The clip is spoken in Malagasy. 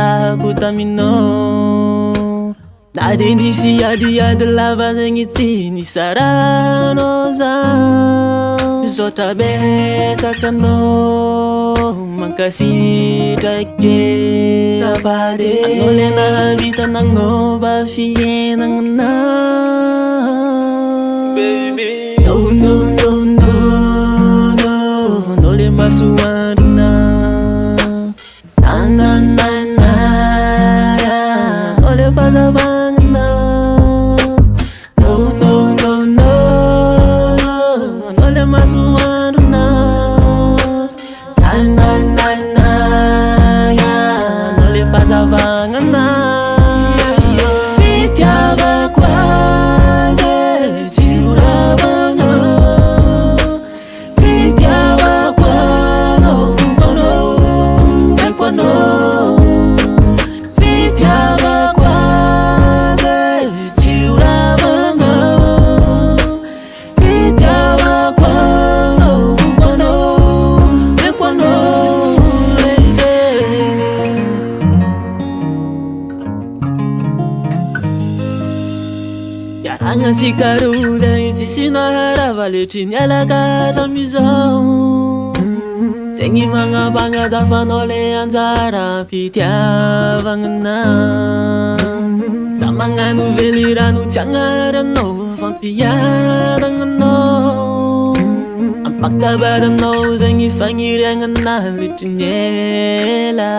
nitezahako taminao, na de nisy adiady lava zegny tsy nisaranao zao. Misaotra betsaka anao mankasitrake avady, anao le nahavita nagnova fiainagnanao. Baby, no, no, no, no, no, anao le masoandrona. Na na na na, anao le fahazavagnanao. No, no, no, no, anao le masoandrona. Na na na na, anao le fahazavagnanao. Fitiavako azy tsy horavanao, fitiavako anao fombanao haiko anao. Fitiavako azy tsy horavanao, fitiavako anao fombanao haiko anao. Iaragnantsika roa zegny tsisy naharava letry nialaka hatramizao. Zegny magnampagnazafanao le anjara fitiavagnanao. Za magnano velirano tsy agnaranao fampiadagnanao. Ampakabaranao zegny fagniriagnana letry niela.